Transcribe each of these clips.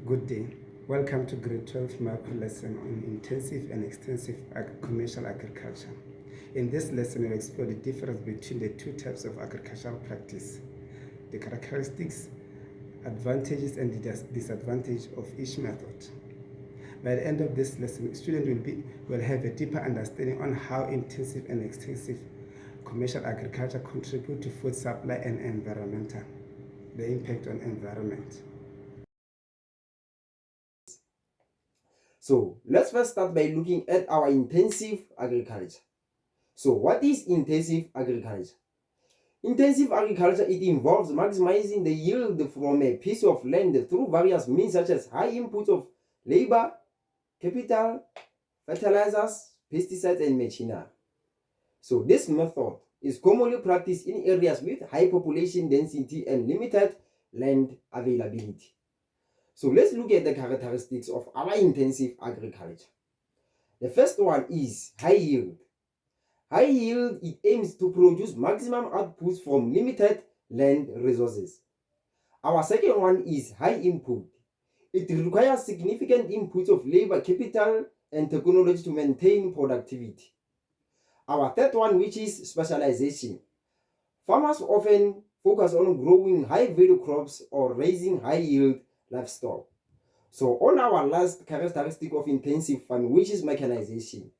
Good day. Welcome to Grade 12 Macro lesson on intensive and extensive commercial agriculture. In this lesson, we'll explore the difference between the two types of agricultural practice, the characteristics, advantages, and the disadvantages of each method. By the end of this lesson, students will have a deeper understanding on how intensive and extensive commercial agriculture contribute to food supply and the impact on environment. So let's first start by looking at our intensive agriculture. So what is intensive agriculture? Intensive agriculture, it involves maximizing the yield from a piece of land through various means such as high input of labor, capital, fertilizers, pesticides, and machinery. So this method is commonly practiced in areas with high population density and limited land availability. So let's look at the characteristics of our intensive agriculture. The first one is high yield. High yield, it aims to produce maximum outputs from limited land resources. Our second one is high input. It requires significant inputs of labor, capital, and technology to maintain productivity. Our third one, which is specialization. Farmers often focus on growing high-value crops or raising high-yield livestock. So on our last characteristic of intensive farming, which is mechanization,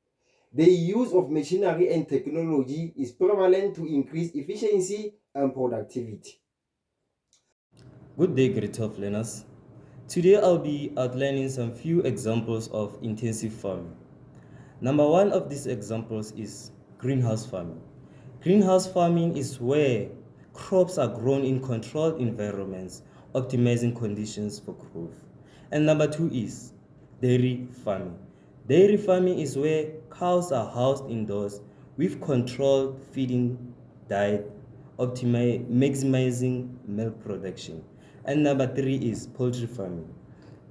the use of machinery and technology is prevalent to increase efficiency and productivity. Good day, grade 12 learners. Today I'll be outlining some few examples of intensive farming. Number one of these examples is greenhouse farming. Greenhouse farming is where crops are grown in controlled environments, optimizing conditions for growth. And number two is dairy farming. Dairy farming is where cows are housed indoors with controlled feeding diet, maximizing milk production. And number three is poultry farming.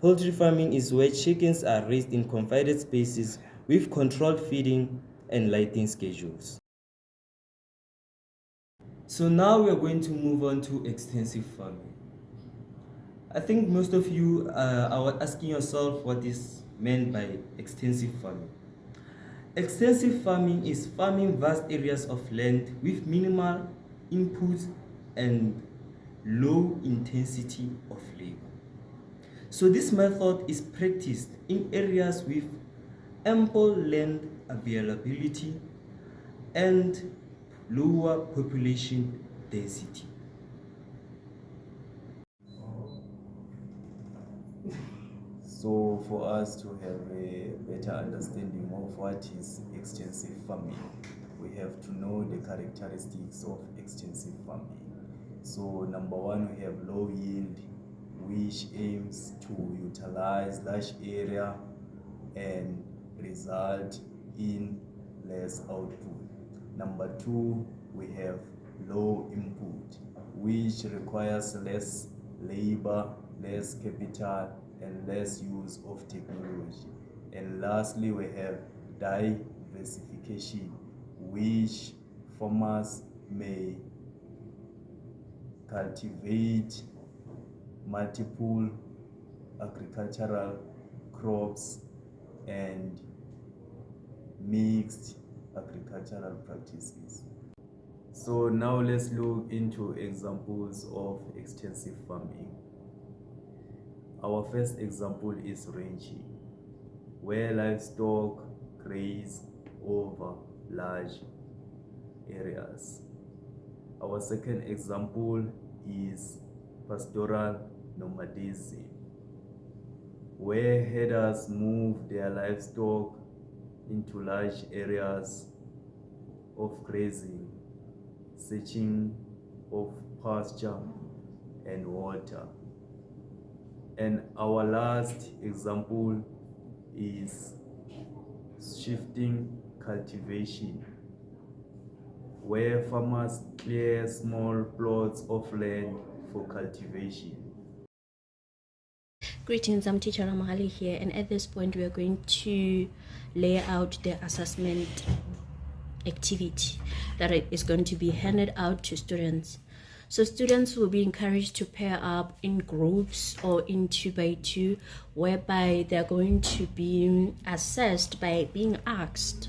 Poultry farming is where chickens are raised in confined spaces with controlled feeding and lighting schedules. So now we are going to move on to extensive farming. I think most of you are asking yourself what is meant by extensive farming. Extensive farming is farming vast areas of land with minimal input and low intensity of labor. So this method is practiced in areas with ample land availability and lower population density. So for us to have a better understanding of what is extensive farming, we have to know the characteristics of extensive farming. So number one, we have low yield, which aims to utilize large area and result in less output. Number two, we have low input, which requires less labor, less capital, and less use of technology. And lastly, we have diversification, which farmers may cultivate multiple agricultural crops and mixed agricultural practices. So now let's look into examples of extensive farming. Our first example is ranching, where livestock graze over large areas. Our second example is pastoral nomadism, where herders move their livestock into large areas of grazing, searching of pasture and water. And our last example is shifting cultivation, where farmers clear small plots of land for cultivation. Greetings, I'm teacher Ramahali here, and at this point we are going to lay out the assessment activity that is going to be handed out to students. So students will be encouraged to pair up in groups or in 2x2, whereby they're going to be assessed by being asked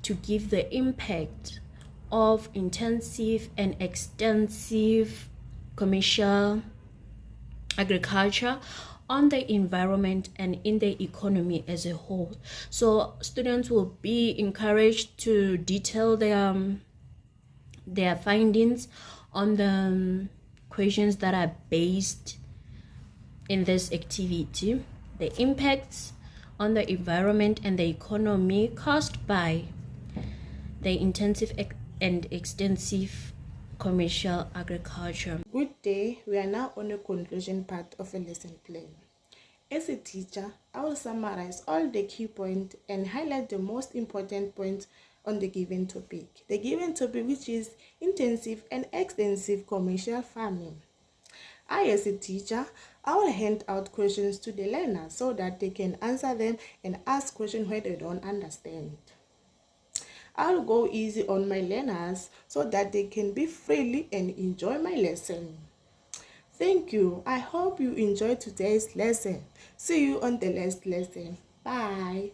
to give the impact of intensive and extensive commercial agriculture on the environment and in the economy as a whole. So students will be encouraged to detail their findings on the questions that are based in this activity, the impacts on the environment and the economy caused by the intensive and extensive commercial agriculture. Good day, we are now on the conclusion part of a lesson plan. As a teacher, I will summarize all the key points and highlight the most important points on the given topic. The given topic, which is intensive and extensive commercial farming. I, as a teacher, I will hand out questions to the learners so that they can answer them and ask questions where they don't understand. I'll go easy on my learners so that they can be freely and enjoy my lesson. Thank you. I hope you enjoyed today's lesson. See you on the next lesson. Bye.